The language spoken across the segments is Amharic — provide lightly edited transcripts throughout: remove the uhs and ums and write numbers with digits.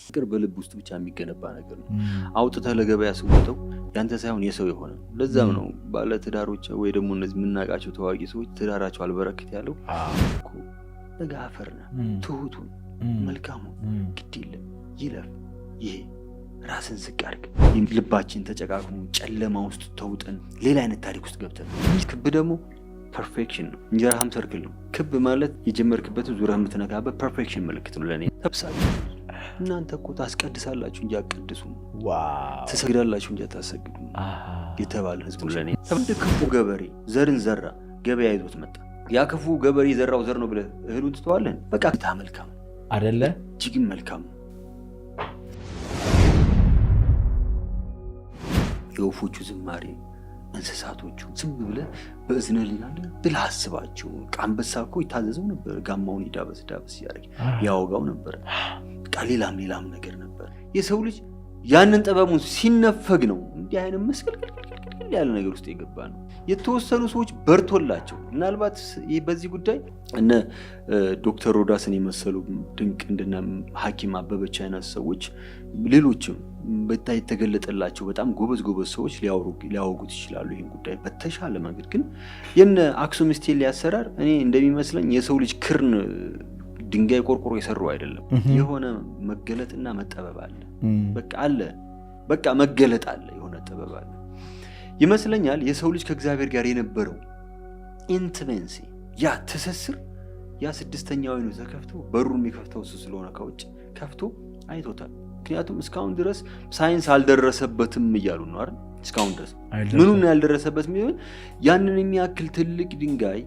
ፍቅር በልብ ውስጥ ብቻ የሚገነባ ነገር ነው። አውጥተህ ለገበያ ስወጣው ያንተ ሳይሆን የሰው የሆነ ለዛም ነው ባለ ትዳሮች ወይ ደግሞ እነዚህ የምናውቃቸው ታዋቂ ሰዎች ትዳራቸው አልበረከት ያለው እኮ ለጋፈርና ትሁቱን መልካሙን ግድ የለም ይለፍ ይሄ ራስን ዝቅ አድርግ ልባችን ተጨቃቅሞ ጨለማ ውስጥ ተውጠን ሌላ አይነት ታሪክ ውስጥ ገብተን ክብ ደግሞ ፐርፌክሽን ነው። እንጀራህም ሰርክል ነው። ክብ ማለት የጀመርክበትን ዙሪያ የምትነካበት ፐርፌክሽን ምልክት ነው። ለኔ ተብሳል እናንተ እኮ ታስቀድሳላችሁ እንጂ አትቀድሱም። ትሰግዳላችሁ እንጂ አታሰግዱም የተባለ ህዝብ ነው። ለኔ ተብደ ክፉ ገበሬ ዘርን ዘራ ገበያ ይዞት መጣ። ያ ክፉ ገበሬ የዘራው ዘር ነው ብለህ እህሉን ትተዋለህ? በቃ መልካም አይደለ? እጅግም መልካም የወፎቹ ዝማሬ እንስሳቶቹ ዝም ብለህ በእዝነ ሊላለ ብለህ አስባቸው። አንበሳ እኮ ይታዘዘው ነበር። ጋማውን ይዳበስ ያደርግ ያወጋው ነበር። በቃ ሌላም ነገር ነበር። የሰው ልጅ ያንን ጥበቡን ሲነፈግ ነው እንዲህ አይነት መስቀልቅልቅል ያለ ነገር ውስጥ የገባ ነው። የተወሰኑ ሰዎች በርቶላቸው ምናልባት በዚህ ጉዳይ እነ ዶክተር ሮዳስን የመሰሉ ድንቅ እንደና ሐኪም አበበች አይነት ሰዎች ሌሎችም በጣም የተገለጠላቸው በጣም ጎበዝ ሰዎች ሊያወጉት ይችላሉ ይሄን ጉዳይ በተሻለ መንገድ። ግን የነ አክሱም ስቴል ያሰራር እኔ እንደሚመስለኝ የሰው ልጅ ክርን ድንጋይ ቆርቆሮ የሰሩ አይደለም። የሆነ መገለጥና መጠበብ አለ። በቃ መገለጥ አለ፣ የሆነ ጥበብ አለ ይመስለኛል። የሰው ልጅ ከእግዚአብሔር ጋር የነበረው ኢንቲሜሲ ያ ትስስር ያ ስድስተኛው አይኑ ተከፍቶ በሩ የሚከፍተው እሱ ስለሆነ ከውጭ ከፍቶ አይቶታል። ምክንያቱም እስካሁን ድረስ ሳይንስ አልደረሰበትም እያሉ ነው አይደል? እስካሁን ድረስ ምኑን ያልደረሰበት የሚሆን ያንን የሚያክል ትልቅ ድንጋይ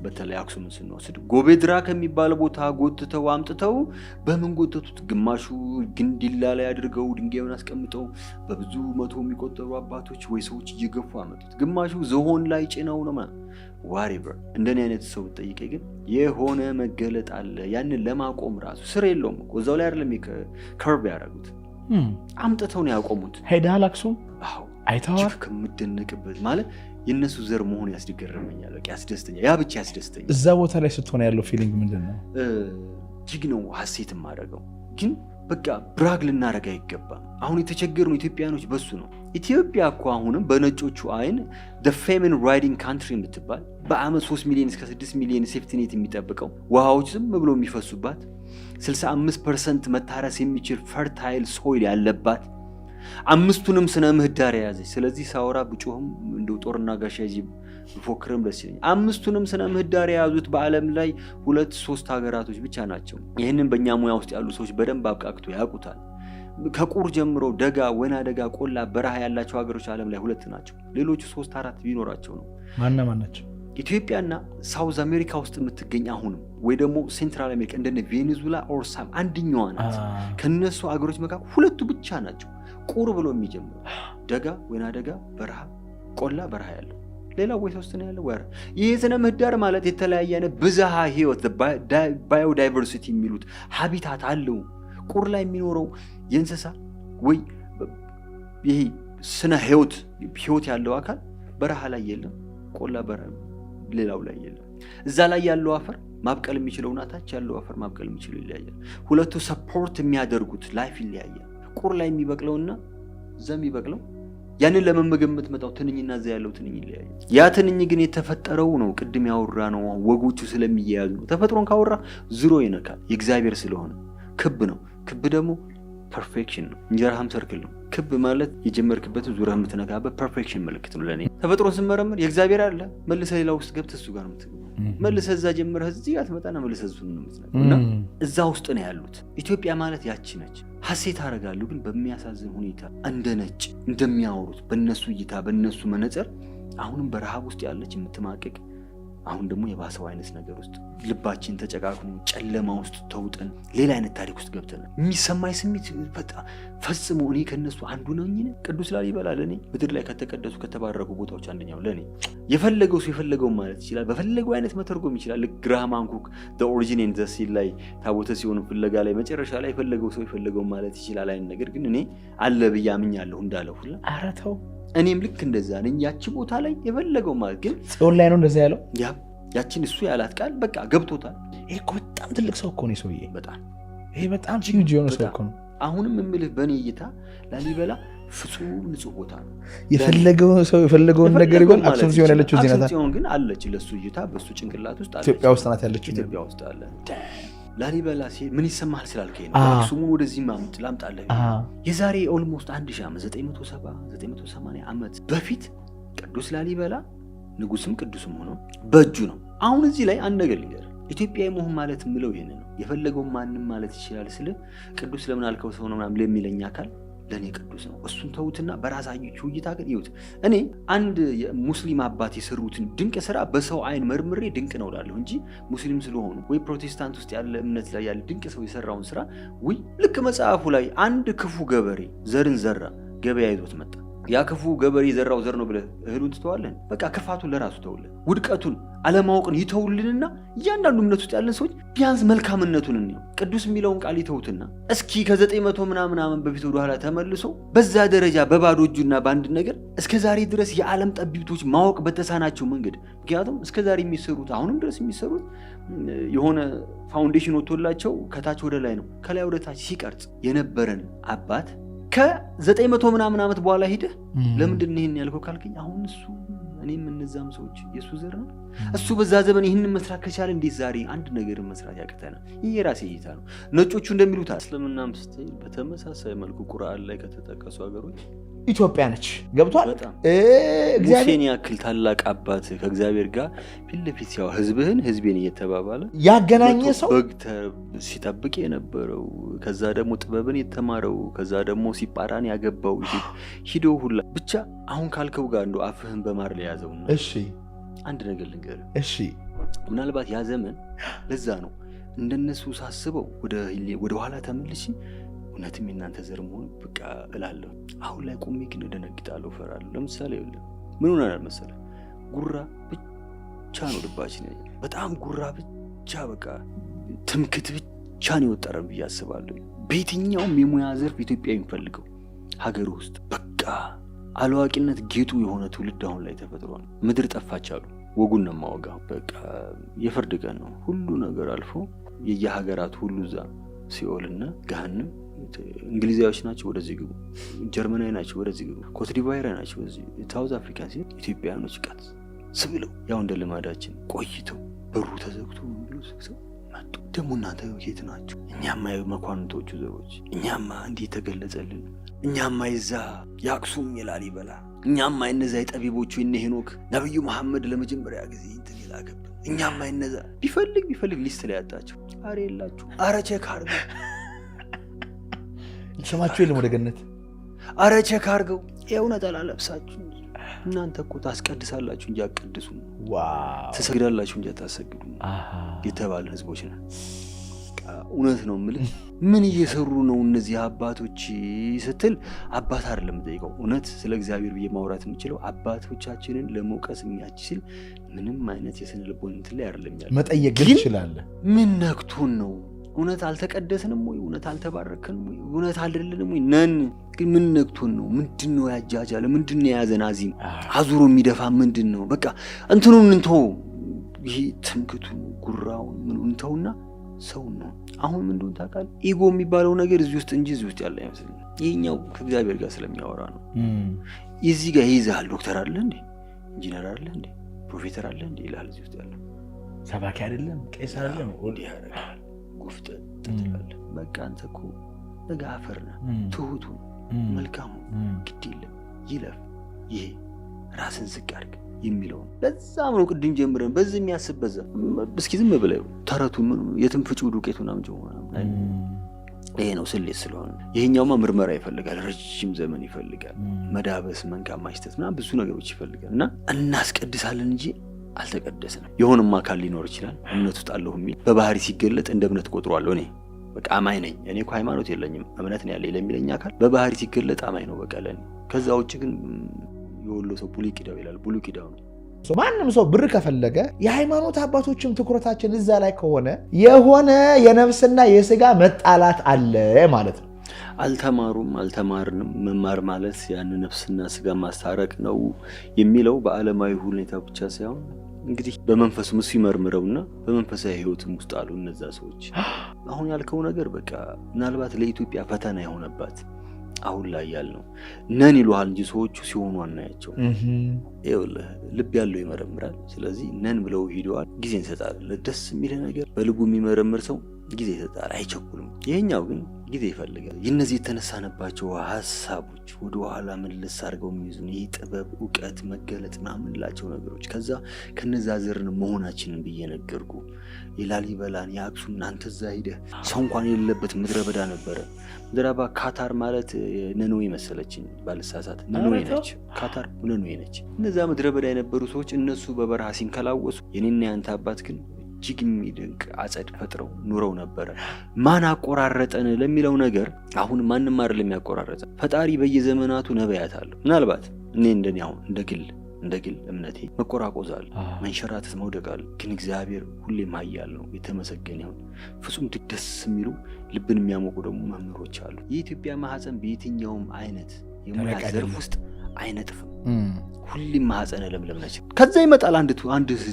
በተለይ አክሱምን ስንወስድ ጎቤድራ ከሚባል ቦታ ጎትተው አምጥተው በምን ጎተቱት? ግማሹ ግንዲላ ላይ አድርገው ድንጋዩን አስቀምጠው በብዙ መቶ የሚቆጠሩ አባቶች ወይ ሰዎች እየገፉ አመጡት። ግማሹ ዝሆን ላይ ጭነው ነው ማለት ዋሬቨር። እንደኔ አይነት ሰው ጠይቀኝ ግን የሆነ መገለጥ አለ። ያንን ለማቆም ራሱ ስር የለውም እኮ እዛው ላይ አይደለም ከርብ ያደረጉት አምጥተው ነው ያቆሙት። ሄዳል አክሱም? አዎ አይተዋል። ከምደነቅበት ማለት የነሱ ዘር መሆን ያስደገረመኛል። በቃ ያስደስተኛል። ያ ብቻ ያስደስተኛል። እዛ ቦታ ላይ ስትሆነ ያለው ፊሊንግ ምንድነው? እጅግ ነው ሐሴት የማደርገው። ግን በቃ ብራግ ልናረጋ አይገባም። አሁን የተቸገሩን ኢትዮጵያኖች በሱ ነው። ኢትዮጵያ እኮ አሁንም በነጮቹ አይን the famine riding country የምትባል በአመት 3 ሚሊዮን እስከ 6 ሚሊዮን ሴፍቲኔት የሚጠብቀው ውሃዎች ዝም ብሎ የሚፈሱባት 65% መታረስ የሚችል ፈርታይል ሶይል ያለባት አምስቱንም ስነ ምህዳር የያዘች። ስለዚህ ሳወራ ብጮህም እንደው ጦርና ጋሻ ይዤ ብፎክርም ደስ ይለኛል። አምስቱንም ስነ ምህዳር የያዙት በዓለም ላይ 2-3 ሀገራቶች ብቻ ናቸው። ይህንን በእኛ ሙያ ውስጥ ያሉ ሰዎች በደንብ አብቃቅቶ ያውቁታል። ከቁር ጀምሮ ደጋ፣ ወይና ደጋ፣ ቆላ፣ በረሃ ያላቸው ሀገሮች ዓለም ላይ 2 ናቸው። ሌሎቹ 3-4 ቢኖራቸው ነው። ማን ናቸው? ኢትዮጵያና ሳውዝ አሜሪካ ውስጥ የምትገኝ አሁንም ወይ ደግሞ ሴንትራል አሜሪካ እንደነ ቬኔዙዌላ ኦር ሳም አንደኛዋ ናት። ከነሱ አገሮች መካከል 2 ብቻ ናቸው ቁር ብሎ የሚጀምሩ ደጋ፣ ወይና ደጋ፣ በረሃ፣ ቆላ፣ በረሃ ያለው። ሌላው ወይ 3 ነው ያለው። ይሄ ስነ ምህዳር ማለት የተለያየ አይነት ብዝሃ ህይወት ባዮዳይቨርሲቲ የሚሉት ሀቢታት አለው። ቁር ላይ የሚኖረው የእንስሳ ወይ ይሄ ስነ ህይወት ያለው አካል በረሃ ላይ የለም፣ ቆላ በረሃ ሌላው ላይ የለም። እዛ ላይ ያለው አፈር ማብቀል የሚችለውና ታች ያለው አፈር ማብቀል የሚችለው ይለያያል። ሁለቱ ሰፖርት የሚያደርጉት ላይፍ ይለያያል። ቁር ላይ የሚበቅለውና እዛ የሚበቅለው ያንን ለመመገብ የምትመጣው ትንኝና እዛ ያለው ትንኝ ይለያያል። ያ ትንኝ ግን የተፈጠረው ነው ቅድም ያወራ ነው ወጎቹ ስለሚያያዙ ነው። ተፈጥሮን ካወራ ዝሮ ይነካል። የእግዚአብሔር ስለሆነ ክብ ነው። ክብ ደግሞ ፐርፌክሽን ነው። እንጀራህም ሰርክል ነው። ክብ ማለት የጀመርክበትን ዙሪያ የምትነካበት ፐርፌክሽን ምልክት ነው። ለኔ ተፈጥሮን ስመረምር የእግዚአብሔር አለ መልሰህ ሌላ ውስጥ ገብተህ እሱ ጋር ነው የምትገባው። መልሰህ እዛ ጀምረህ እዚህ ጋር ትመጣና መልሰህ እሱን ነው የምትነካው እና እዛ ውስጥ ነው ያሉት። ኢትዮጵያ ማለት ያቺ ነች። ሐሴት አደርጋለሁ ግን በሚያሳዝን ሁኔታ እንደ ነጭ እንደሚያወሩት በእነሱ እይታ በእነሱ መነጽር አሁንም በረሃብ ውስጥ ያለች የምትማቀቅ አሁን ደግሞ የባሰው አይነት ነገር ውስጥ ልባችን ተጨቃቅሞ ጨለማ ውስጥ ተውጠን ሌላ አይነት ታሪክ ውስጥ ገብተናል። የሚሰማኝ ስሜት በጣም ፈጽሞ እኔ ከነሱ አንዱ ነኝ። ቅዱስ ላሊበላ ለኔ ምድር ላይ ከተቀደሱ ከተባረኩ ቦታዎች አንደኛው ለኔ። የፈለገው ሰው የፈለገውን ማለት ይችላል፣ በፈለገው አይነት መተርጎም ይችላል። ልክ ግራሃም ሃንኮክ the origin and the seal ላይ ታቦተ ጽዮን ፍለጋ ላይ መጨረሻ ላይ የፈለገው ሰው የፈለገውን ማለት ይችላል አይነት ነገር ግን እኔ አለ ብዬ አምኛለሁ እንዳለው ሁላ አራተው እኔም ልክ እንደዛ ነኝ። ያቺ ቦታ ላይ የፈለገው ማለት ግን ጽዮን ላይ ነው እንደዛ ያለው። ያቺን እሱ ያላት ቃል በቃ ገብቶታል። ይሄ እኮ በጣም ትልቅ ሰው እኮ ነው ሰውዬ። በጣም ይሄ በጣም ጂጂ የሆነ ሰው እኮ ነው። አሁንም የምልህ በእኔ እይታ ላሊበላ ፍጹም ንጹህ ቦታ ነው። የፈለገውን ነገር ይሆን አክሱም ሲሆን ያለችው ዜና አክሱም ግን አለች ለሱ እይታ በሱ ጭንቅላት ውስጥ አለች። ኢትዮጵያ ውስጥ ናት ያለችው። ኢትዮጵያ ውስጥ አለ። ላሊበላ ምን ይሰማል ስላልከኝ ነው አክሱሙን ወደዚህ ላምጣለህ። የዛሬ ኦልሞስት 1000 ዓመት 970 ዓመት በፊት ቅዱስ ላሊበላ ንጉስም ቅዱስም ሆኖ በእጁ ነው። አሁን እዚህ ላይ አንድ ነገር ልንገርህ። ኢትዮጵያዊ መሆን ማለት ምለው ይሄን ነው። የፈለገው ማንም ማለት ይችላል ስለ ቅዱስ ለምን አልከው ሰው ነው ምናምን ለሚለኝ አካል ለኔ ቅዱስ ነው። እሱን ተውትና በራሳችሁ እይታ ግን ይሁት። እኔ አንድ ሙስሊም አባት የሰሩትን ድንቅ ስራ በሰው አይን መርምሬ ድንቅ ነው እላለሁ እንጂ ሙስሊም ስለሆኑ ወይ ፕሮቴስታንት ውስጥ ያለ እምነት ላይ ያለ ድንቅ ሰው የሰራውን ስራ ወይ ልክ መጽሐፉ ላይ አንድ ክፉ ገበሬ ዘርን ዘራ ገበያ ይዞት መጣ። ያ ክፉ ገበሬ የዘራው ዘር ነው ብለህ እህሉን ትተዋለን? በቃ ክፋቱን ለራሱ ተውልን፣ ውድቀቱን አለማወቅን ይተውልንና እያንዳንዱ እምነት ውስጥ ያለን ሰዎች ቢያንስ መልካምነቱን እንየው። ቅዱስ የሚለውን ቃል ይተውትና እስኪ ከ900 ምናምን ዓመት በፊት ወደ ኋላ ተመልሶ በዛ ደረጃ በባዶ እጁና በአንድ ነገር እስከ ዛሬ ድረስ የዓለም ጠቢብቶች ማወቅ በተሳናቸው መንገድ፣ ምክንያቱም እስከ ዛሬ የሚሰሩት አሁንም ድረስ የሚሰሩት የሆነ ፋውንዴሽን ወጥቶላቸው ከታች ወደ ላይ ነው፣ ከላይ ወደ ታች ሲቀርጽ የነበረን አባት ከ900 ምናምን ዓመት በኋላ ሄደ ለምንድን ነው ይሄን ያልከው ካልከኝ አሁን እሱ እኔም እነዛም ሰዎች የሱ ዘር ነው። እሱ በዛ ዘመን ይሄንን መስራት ከቻለ እንዴት ዛሬ አንድ ነገር መስራት ያቅተናል? ይሄ የራሴ እይታ ነው። ነጮቹ እንደሚሉት እስልምናም ስትይ በተመሳሳይ መልኩ ቁርአን ላይ ከተጠቀሱ ሀገሮች ኢትዮጵያ ነች። ገብቷል? ሙሴን ያክል ታላቅ አባት ከእግዚአብሔር ጋር ፊት ለፊት ሲያው ህዝቤን እየተባባለ ያገናኘ ሰው በግ ሲጠብቅ የነበረው ከዛ ደግሞ ጥበብን የተማረው ከዛ ደግሞ ሲጳራን ያገባው ሂዶ ሁላ ብቻ አሁን ካልከው ጋር እንደው አፍህን በማር ላይ ያዘውና እሺ አንድ ነገር ልንገርህ። እሺ ምናልባት ያ ዘመን ለዛ ነው እንደነሱ ሳስበው ወደ ኋላ ተመልሼ እውነትም የእናንተ ዘር መሆን በቃ እላለሁ። አሁን ላይ ቆሜ ግን እደነግጣለሁ፣ እፈራለሁ። ለምሳሌ ምን ሆነናል መሰለህ? ጉራ ብቻ ነው ልባችን ያየ፣ በጣም ጉራ ብቻ በቃ ትምክት ብቻ ነው የወጠረን ብዬ አስባለሁ። በየትኛውም የሙያ ዘርፍ ኢትዮጵያ የሚፈልገው ሀገር ውስጥ በቃ አላዋቂነት ጌጡ የሆነ ትውልድ አሁን ላይ ተፈጥሯል። ምድር ጠፋች አሉ። ወጉን ነው የማወጋው። በቃ የፍርድ ቀን ነው። ሁሉ ነገር አልፎ የየሀገራት ሁሉ እዛ ሲኦልና ገሃነም እንግሊዛዊዎች ናቸው ወደዚህ ግቡ፣ ጀርመናዊ ናቸው ወደዚህ ግቡ፣ ኮትዲቫይራ ናቸው ወደዚህ፣ ሳውዝ አፍሪካ ሲል ኢትዮጵያኖች ቀጥ ስብለው ያው እንደ ልማዳችን ቆይተው በሩ ተዘግቶ ብሎ ሰው መጡ። ደግሞ እናንተ የት ናችሁ? እኛማ የመኳንንቶቹ ዘሮች፣ እኛማ እንዲህ ተገለጸልን፣ እኛማ ይዛ የአክሱም የላሊበላ፣ እኛማ የነዛ የጠቢቦቹ የነ ሄኖክ ነብዩ መሐመድ ለመጀመሪያ ጊዜ እንትን ይላከብን፣ እኛማ የነዛ ቢፈልግ ሊስት ላይ ያጣቸው። አረ የላችሁ፣ አረ ቼክ አርገው ሰማችሁ የለም ወደ ገነት፣ አረ ቼክ አርገው የእውነት አላለብሳችሁ። እናንተ እኮ ታስቀድሳላችሁ እንጂ አትቀድሱ፣ ትሰግዳላችሁ እንጂ አታሰግዱ የተባለ ህዝቦች ነን። እውነት ነው የምልህ። ምን እየሰሩ ነው እነዚህ አባቶች ስትል አባት አይደለም የምጠይቀው። እውነት ስለ እግዚአብሔር ብዬ ማውራት የምችለው አባቶቻችንን ለመውቀስ የሚያስችል ምንም አይነት የስነ ልቦና እንትን ላይ አይደለም ያለው። መጠየቅ ግን ይችላል። ምን ነክቶን ነው? እውነት አልተቀደስንም ወይ? እውነት አልተባረክንም ወይ? እውነት አልደለንም ወይ? ነን ግን ምን ነክቶን ነው? ምንድነው ያጃጃለ? ምንድነው የያዘን አዚም አዙሮ የሚደፋ ምንድነው? በቃ እንትኑን እንተው፣ ይሄ ትምክቱን ጉራውን ምን እንተውና ሰው ነው። አሁን ምን እንደሆነ ታውቃለህ? ኢጎ የሚባለው ነገር እዚህ ውስጥ እንጂ እዚህ ውስጥ ያለ አይመስልም። ይሄኛው ከእግዚአብሔር ጋር ስለሚያወራ ነው። እዚህ ጋር ይይዛል። ዶክተር አለ እንዴ? ኢንጂነር አለ እንዴ? ፕሮፌሰር አለ እንዴ? ይላል። እዚህ ውስጥ ያለው ሰባኪ አይደለም፣ ቄስ አይደለም። እንዲህ ያደርጋል። ጉፍጠት ትላለህ። በቃ አንተ እኮ ነገ አፈር ነህ። ትሁቱ መልካሙ ግድ የለም ይለፍ፣ ይሄ ራስን ዝቅ አድርግ የሚለው ለዛም ነው ቅድም ጀምረን በዚህ የሚያስብ በዛ እስኪ ዝም ብለው ተረቱ ምን የትም ፍጩ ዱቄቱ ምናምን ጀምራ ይሄ ነው ስሌት ስለሆነ። ይሄኛውማ ምርመራ ይፈልጋል፣ ረጅም ዘመን ይፈልጋል፣ መዳበስ፣ መንካ ማሽተት ምናምን ብዙ ነገሮች ይፈልጋል። እና እናስቀድሳለን እንጂ አልተቀደስንም። የሆነም አካል ሊኖር ይችላል እምነት ውስጥ አለሁ የሚል በባህሪ ሲገለጥ እንደ እምነት ቆጥሯለሁ። እኔ በቃ አማኝ ነኝ፣ እኔ እኮ ሃይማኖት የለኝም እምነት ነው ያለኝ ለሚለኝ አካል በባህሪ ሲገለጥ አማኝ ነው በቃ ለኔ። ከዛ ውጭ ግን የወሎ ሰው ቡሊ ቂዳው ይላል። ቡሊ ቂዳው ነው። ማንም ሰው ብር ከፈለገ የሃይማኖት አባቶችም ትኩረታችን እዛ ላይ ከሆነ የሆነ የነፍስና የስጋ መጣላት አለ ማለት ነው። አልተማሩም፣ አልተማርንም። መማር ማለት ያን ነፍስና ስጋ ማስታረቅ ነው የሚለው በዓለማዊ ሁኔታ ብቻ ሳይሆን እንግዲህ በመንፈሱም እሱ ይመርምረውና በመንፈሳዊ ህይወትም ውስጥ አሉ እነዛ ሰዎች። አሁን ያልከው ነገር በቃ ምናልባት ለኢትዮጵያ ፈተና የሆነባት አሁን ላይ ያልነው ነን ይሉሃል እንጂ ሰዎቹ ሲሆኑ አናያቸው። ይኸውልህ ልብ ያለው ይመረምራል። ስለዚህ ነን ብለው ሄደዋል። ጊዜ እንሰጣለን። ደስ የሚል ነገር በልቡ የሚመረምር ሰው ጊዜ ይሰጣል፣ አይቸኩልም። ይሄኛው ግን ጊዜ ይፈልጋል። እነዚህ የተነሳነባቸው ሀሳቦች ወደ ኋላ መለስ አድርገው የሚይዙን ይህ ጥበብ፣ እውቀት፣ መገለጥ ምናምንላቸው ነገሮች ከዛ ከነዛ ዘርን መሆናችንን ብዬ ነገርኩ። የላሊበላን የአክሱም አንተ እዛ ሄደህ ሰው እንኳን የሌለበት ምድረ በዳ ነበረ። ምድረ በዳ ካታር ማለት ነነዌ መሰለችኝ ባልሳሳት፣ ነነዌ ነች። ካታር ነነዌ ነች። እነዛ ምድረ በዳ የነበሩ ሰዎች እነሱ በበረሃ ሲንከላወሱ የኔና ያንተ አባት ግን እጅግ የሚደንቅ አጸድ ፈጥረው ኑረው ነበረ። ማን አቆራረጠን ለሚለው ነገር አሁን ማንም አይደለም የሚያቆራረጠ። ፈጣሪ በየዘመናቱ ነቢያት አለው። ምናልባት እኔ እንደኔ አሁን እንደ ግል እምነቴ መቆራቆዝ አለ፣ መንሸራተት፣ መውደቅ አለ። ግን እግዚአብሔር ሁሌም ኃያል ነው፣ የተመሰገነ ይሁን። ፍጹም ደስ የሚሉ ልብን የሚያሞቁ ደግሞ መምህሮች አሉ። የኢትዮጵያ ማህፀን በየትኛውም አይነት የሙያ ዘርፍ ውስጥ አይነጥፍም። ሁሌም ማህፀነ ለምለም ነች። ከዛ ይመጣል አንድ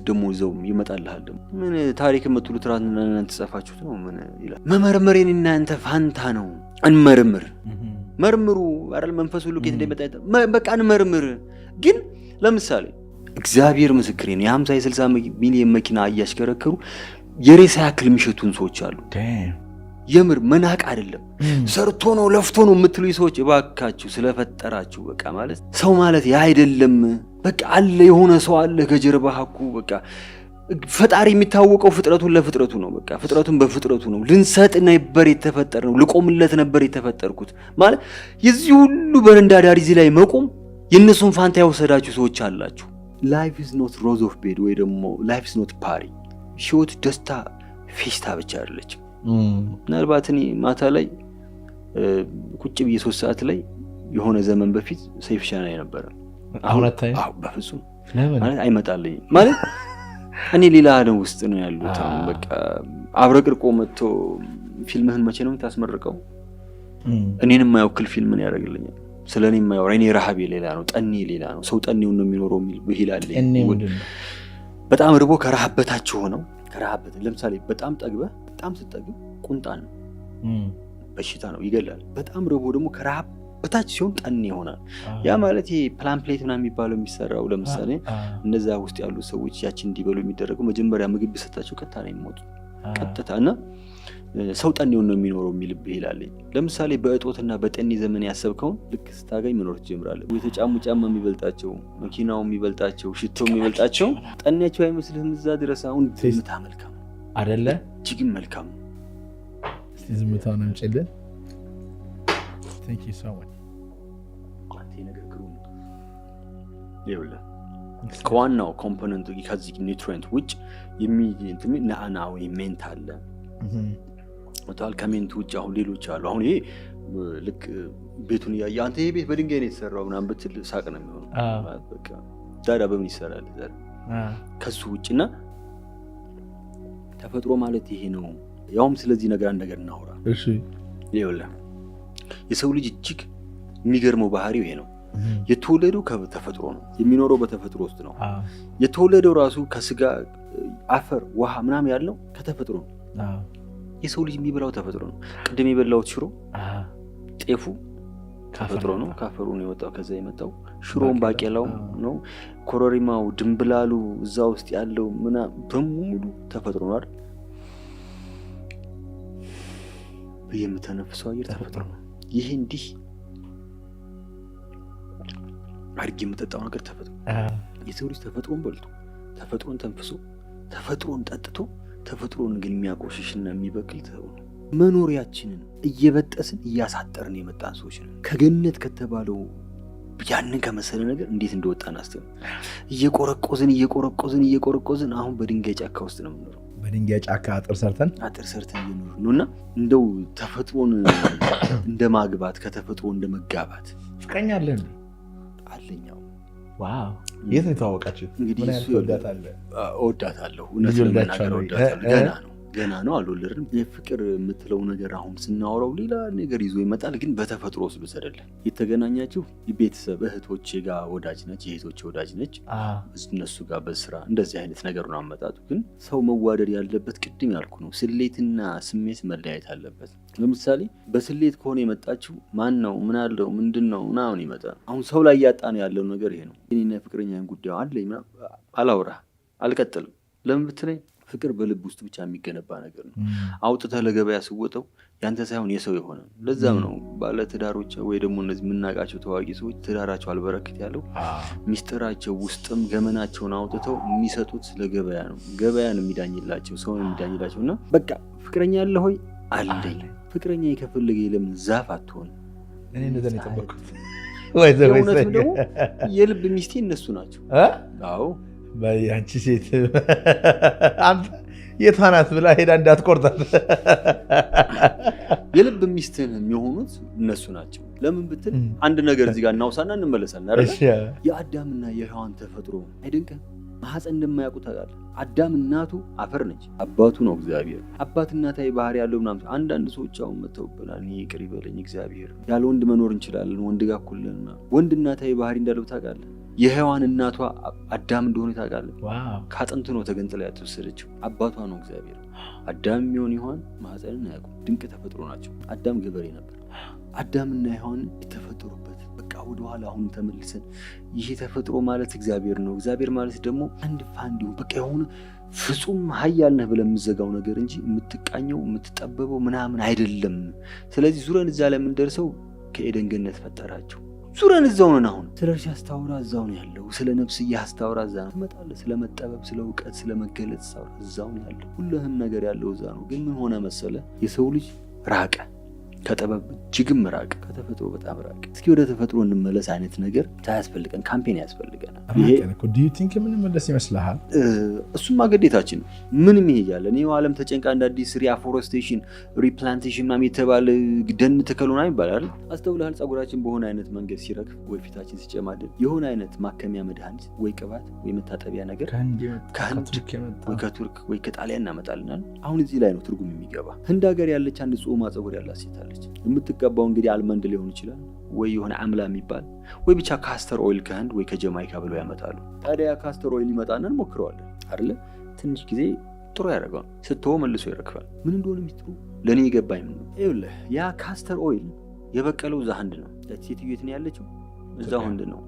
ደግሞ ይዘው ይመጣልሃል። ደግሞ ምን ታሪክ የምትሉት እናንተ ጻፋችሁት ነው ምን ይላል? መመርመሬን እናንተ ፋንታ ነው። እንመርምር፣ መርምሩ አይደል? መንፈሱ ሁሉ ከየት እንደመጣ በቃ እንመርምር። ግን ለምሳሌ እግዚአብሔር ምስክሬን የ50 የ60 ሚሊዮን መኪና እያሽከረከሩ የሬሳ ያክል የሚሸቱን ሰዎች አሉ። የምር መናቅ አይደለም። ሰርቶ ነው ለፍቶ ነው የምትሉ ሰዎች እባካችሁ ስለፈጠራችሁ በቃ ማለት ሰው ማለት ያ አይደለም። በቃ አለ የሆነ ሰው አለ ከጀርባህ እኮ በቃ ፈጣሪ የሚታወቀው ፍጥረቱን ለፍጥረቱ ነው። በቃ ፍጥረቱን በፍጥረቱ ነው። ልንሰጥ ነበር የተፈጠር ነው። ልቆምለት ነበር የተፈጠርኩት ማለት የዚህ ሁሉ በረንዳ ዳር እዚህ ላይ መቆም የነሱን ፋንታ ያወሰዳችሁ ሰዎች አላችሁ። ላይፍ ኢዝ ኖት ሮዝ ኦፍ ቤድ ወይ ደግሞ ላይፍ ኢዝ ኖት ፓሪ። ህይወት ደስታ ፌስታ ብቻ አይደለች። ምናልባት እኔ ማታ ላይ ቁጭ ብዬ 3 ሰዓት ላይ የሆነ ዘመን በፊት ሰይፍ ሻናይ ነበረ። አሁን አታይ? አዎ በፍጹም ማለት አይመጣልኝ ማለት እኔ ሌላ ዓለም ውስጥ ነው ያሉት። አሁን በቃ አብረቅርቆ መጥቶ ፊልምህን መቼ ነው የምታስመርቀው? እኔን የማይወክል ፊልም ምን ያደርግልኛል? ስለኔ የማይወራ እኔ ረሃቤ ሌላ ነው፣ ጠኔ ሌላ ነው። ሰው ጠኔውን ነው የሚኖረው የሚል ብሂላልኝ። በጣም ርቦ ከረሃበታችሁ ሆነው ከረሃበት ለምሳሌ በጣም ጠግበህ በጣም ስትጠግብ ቁንጣን ነው፣ በሽታ ነው፣ ይገላል። በጣም ርቦ ደግሞ ከረሃብ በታች ሲሆን ጠኔ ይሆናል። ያ ማለት ይሄ ፕላምፕሌት ምናምን የሚባለው የሚሰራው ለምሳሌ እነዛ ውስጥ ያሉ ሰዎች ያችን እንዲበሉ የሚደረገው መጀመሪያ ምግብ ቢሰጣቸው ቀጥታ ነው የሚሞቱት። ቀጥታ እና ሰው ጠኔውን ነው የሚኖረው የሚልብህ ይላል። ለምሳሌ በእጦትና በጠኔ ዘመን ያሰብከውን ልክ ስታገኝ መኖር ትጀምራለህ። የተጫሙ ጫማ የሚበልጣቸው፣ መኪናው የሚበልጣቸው፣ ሽቶ የሚበልጣቸው ጠኔያቸው አይመስልህም? እዛ ድረስ አሁን ዝምታ መልካም አይደለ? እጅግም መልካም። እስቲ ዝምታውን አምጪልን። Thank you so much. ከዋናው ኮምፖነንቱ ከዚህ ኒውትሪየንት ውጭ የሚንትም ናና ወይ ሜንት አለ። ወጣል ከሜንት ውጭ አሁን ሌሎች አሉ። አሁን ይሄ ልክ ቤቱን ያያ አንተ ይሄ ቤት በድንጋይ ነው የተሰራው ምናምን ብትል ሳቅ ነው የሚሆነው። በቃ ዳዳ በምን ይሰራል ዛሬ? ከሱ ውጭና ተፈጥሮ ማለት ይሄ ነው። ያውም ስለዚህ ነገር አንድ ነገር እናውራ። እሺ ይኸውልህ የሰው ልጅ እጅግ የሚገርመው ባህሪው ይሄ ነው። የተወለደው ከተፈጥሮ ነው፣ የሚኖረው በተፈጥሮ ውስጥ ነው። የተወለደው ራሱ ከስጋ አፈር ውሃ ምናምን ያለው ከተፈጥሮ ነው። የሰው ልጅ የሚበላው ተፈጥሮ ነው። ቅድም የበላው ሽሮ ጤፉ ተፈጥሮ ነው፣ ካፈሩ ነው የወጣው። ከዛ የመጣው ሽሮም ባቄላው ነው፣ ኮረሪማው፣ ድንብላሉ እዛ ውስጥ ያለው ምናምን በሙሉ ተፈጥሮ ነው አይደል? የምተነፍሰው አየር ተፈጥሮ ነው። ይሄ እንዲህ አድርጌ የምጠጣው ነገር ተፈጥሮ። የሰው ልጅ ተፈጥሮን በልቶ ተፈጥሮን ተንፍሶ ተፈጥሮን ጠጥቶ ተፈጥሮን ግን የሚያቆሽሽና የሚበክል ተፈጥሮ መኖሪያችንን እየበጠስን እያሳጠርን የመጣን ሰዎች ነን። ከገነት ከተባለው ያንን ከመሰለ ነገር እንዴት እንደወጣን አስተው እየቆረቆዝን አሁን በድንጋይ ጫካ ውስጥ ነው የምንኖረው። በድንጋይ ጫካ አጥር ሰርተን እየኖርን ነውና እንደው ተፈጥሮን እንደማግባት ከተፈጥሮ እንደመጋባት ፍቅረኛ አለን አለኛው። ዋው! የት ነው የተዋወቃችሁት? እንግዲህ እሱ እወዳታለሁ። እውነት ለመናገር እወዳታለሁ። ገና ነው ገና ነው አልወለድንም። የፍቅር የምትለው ነገር አሁን ስናወራው ሌላ ነገር ይዞ ይመጣል። ግን በተፈጥሮ ስሉስ አይደለም የተገናኛችሁ። የቤተሰብ እህቶቼ ጋር ወዳጅ ነች፣ የእህቶቼ ወዳጅ ነች። እነሱ ጋር በስራ እንደዚህ አይነት ነገሩን አመጣጡ። ግን ሰው መዋደድ ያለበት ቅድም ያልኩ ነው፣ ስሌትና ስሜት መለያየት አለበት። ለምሳሌ በስሌት ከሆነ የመጣችሁ ማን ነው ምን አለው ምንድን ነው ምናምን ይመጣል። አሁን ሰው ላይ ያጣ ነው ያለው ነገር ይሄ ነው። እኔና ፍቅረኛዬን ጉዳዩ አለኝ አላውራ አልቀጥልም። ለምን ብትለኝ ፍቅር በልብ ውስጥ ብቻ የሚገነባ ነገር ነው። አውጥተህ ለገበያ ስወጠው ያንተ ሳይሆን የሰው የሆነ። ለዛም ነው ባለ ትዳሮች ወይ ደግሞ እነዚህ የምናውቃቸው ታዋቂ ሰዎች ትዳራቸው አልበረክት ያለው ሚስጥራቸው ውስጥም ገመናቸውን አውጥተው የሚሰጡት ለገበያ ነው። ገበያን የሚዳኝላቸው ሰውን የሚዳኝላቸው እና በቃ ፍቅረኛ ያለ ሆይ አለኝ። ፍቅረኛ የከፈለገ ለምን ዛፍ አትሆን? እኔ እንደዛ ነው የጠበቅኩት። የእውነትም ደግሞ የልብ ሚስቴ እነሱ ናቸው። አዎ አንቺ ሴት አንተ የቷ ናት ብላ ሄዳ እንዳትቆርጣት። የልብ ሚስትህን የሚሆኑት እነሱ ናቸው። ለምን ብትል አንድ ነገር እዚህ ጋር እናውሳና እንመለሳለን አይደል? የአዳምና የሔዋን ተፈጥሮ አይደንቅም? ማህፀን እንደማያውቁ ታውቃለህ? አዳም እናቱ አፈር ነች፣ አባቱ ነው እግዚአብሔር። አባት እናታዊ ባህሪ ያለው ምናምን። አንዳንድ ሰዎች አሁን መተውብናል። እኔ ይቅር ይበለኝ እግዚአብሔር፣ ያለ ወንድ መኖር እንችላለን፣ ወንድ ጋር እኩል ነን። ወንድ እናታዊ ባህሪ እንዳለው ታውቃለህ? የሔዋን እናቷ አዳም እንደሆነ ታውቃለህ? ከአጥንት ነው ተገንጥላ ያተወሰደችው። አባቷ ነው እግዚአብሔር። አዳም የሚሆን ሔዋን ማህፀንን አያውቁም። ድንቅ ተፈጥሮ ናቸው። አዳም ገበሬ ነበር። አዳምና ሔዋን የተፈጠሩበት በቃ ወደኋላ አሁን ተመልሰን ይሄ ተፈጥሮ ማለት እግዚአብሔር ነው። እግዚአብሔር ማለት ደግሞ አንድ ፋንዲ በቃ የሆነ ፍጹም ኃያል ነህ ብለህ የምትዘጋው ነገር እንጂ የምትቃኘው የምትጠበበው ምናምን አይደለም። ስለዚህ ዙረን እዛ ላይ የምንደርሰው ከኤደን ገነት ፈጠራቸው። ዙረን እዛው ነን። አሁን ስለ እርሻ አስታውራ እዛው ነው ያለው። ስለ ነፍስዬ አስታውራ እዛ ነው ትመጣለህ። ስለ መጠበብ፣ ስለ እውቀት፣ ስለ መገለጽ አስታውራ እዛው ነው ያለው። ሁሉም ነገር ያለው እዛ ነው። ግን ምን ሆነ መሰለ የሰው ልጅ ራቀ፣ ከጥበብ እጅግም ራቀ፣ ከተፈጥሮ በጣም ራቀ። እስኪ ወደ ተፈጥሮ እንመለስ አይነት ነገር ሳያስፈልገን ካምፔን ያስፈልገናል። ይሄ ዱ ዩ ቲንክ ምን መለስ ይመስልሃል? እሱማ ግዴታችን ነው። ምንም ይሄ ያለ ነው ዓለም ተጨንቃ እንደ አዲስ ሪአፎሬስቴሽን ሪፕላንቴሽን ምናምን የተባለ ደን ተከሉና ይባላል። አስተውለሃል? ጸጉራችን በሆነ አይነት መንገድ ሲረግፍ ወይ ፊታችን ሲጨማደድ የሆነ አይነት ማከሚያ መድኃኒት ወይ ቅባት ወይ መታጠቢያ ነገር ከህንድ ወይ ከቱርክ ወይ ከጣሊያን እናመጣልናል። አሁን እዚህ ላይ ነው ትርጉም የሚገባ። ህንድ ሀገር ያለች አንድ ጾማ ጸጉር ያላት ሴት አለች። የምትቀባው እንግዲህ አልመንድ ሊሆን ይችላል ወይ የሆነ አምላ የሚባል ወይ ብቻ ካስተር ኦይል ከህንድ ወይ ከጀማይካ ብለው ያመጣሉ። ታዲያ ካስተር ኦይል ይመጣና እንሞክረዋለን አይደለ? ትንሽ ጊዜ ጥሩ ያደርገዋል፣ ስትወው መልሶ ይረግፋል። ምን እንደሆነ ሚስጥሩ ለእኔ የገባኝ ምን ነው? ይኸውልህ ያ ካስተር ኦይል የበቀለው እዛ ህንድ ነው። ሴትዮ የት ነው ያለችው? እዛው ህንድ ነው።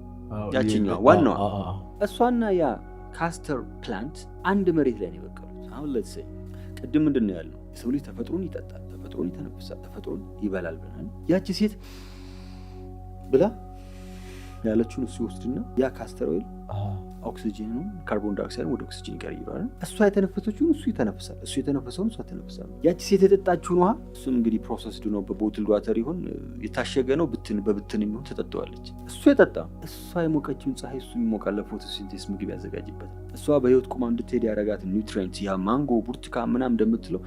ያችኛዋ ዋናዋ እሷና ያ ካስተር ፕላንት አንድ መሬት ላይ ነው የበቀሉት። አሁን ለትሰይ ቅድም ምንድን ነው ያልነው? የሰው ልጅ ተፈጥሮን ይጠጣል፣ ተፈጥሮን ይተነፍሳል፣ ተፈጥሮን ይበላል ብለን ያቺ ሴት ብላ ያለችውን እሱ ይወስድና ያ ካስተር ኦይል ኦክሲጂኑን ካርቦን ዳይኦክሳይድ ወደ ኦክሲጂን ይቀይራል። እሷ የተነፈሰችውን እሱ ይተነፍሳል፣ እሱ የተነፈሰውን እሷ ትተነፍሳል። ያቺ ሴት የጠጣችውን ውሃ እሱም እንግዲህ ፕሮሰስድ ነው፣ በቦትል ዋተር ይሁን የታሸገ ነው በብትን የሚሆን ተጠጣዋለች። እሱ የጠጣ እሷ የሞቀችውን ፀሐይ እሱ ይሞቃል፣ ለፎቶሲንቴሲስ ምግብ ያዘጋጅበታል። እሷ በህይወት ቁማ እንድትሄድ ያረጋት ኒውትሪየንት ያ ማንጎ ብርቱካን ምናምን እንደምትለው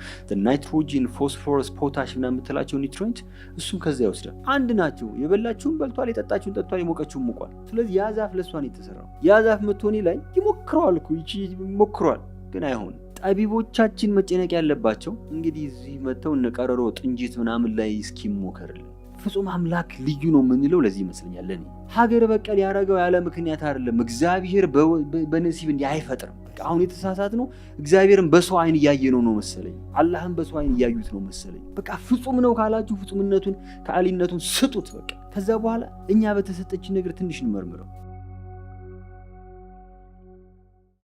ናይትሮጂን ፎስፎረስ ፖታሽ ምናምን የምትላቸው ኒውትሪየንት እሱም ከዛ ይወስዳል። አንድ ናቸው። የበላችሁን በልቷል፣ የጠጣችሁን ጠጥቷል፣ የሞቀችውን ሞቋል። ስለዚህ ያ ዛፍ ለእሷ ነው የተሰራው። ያ ዛፍ መቶኔ ላይ ይሞክረዋል እኮ ይሞክረዋል፣ ግን አይሆንም። ጠቢቦቻችን መጨነቅ ያለባቸው እንግዲህ እዚህ መተው እነ ቀረሮ ጥንጂት ምናምን ላይ እስኪሞከርልን ፍጹም አምላክ ልዩ ነው የምንለው ለዚህ ይመስለኛል። ለኔ ሀገር በቀል ያደረገው ያለ ምክንያት አይደለም። እግዚአብሔር በነሲብ እንዲህ አይፈጥርም። አሁን የተሳሳት ነው። እግዚአብሔርን በሰው አይን እያየነው ነው መሰለኝ። አላህን በሰው አይን እያዩት ነው መሰለኝ። በቃ ፍጹም ነው ካላችሁ ፍጹምነቱን ከአሊነቱን ስጡት በቃ። ከዛ በኋላ እኛ በተሰጠችን ነገር ትንሽ እንመርምረው።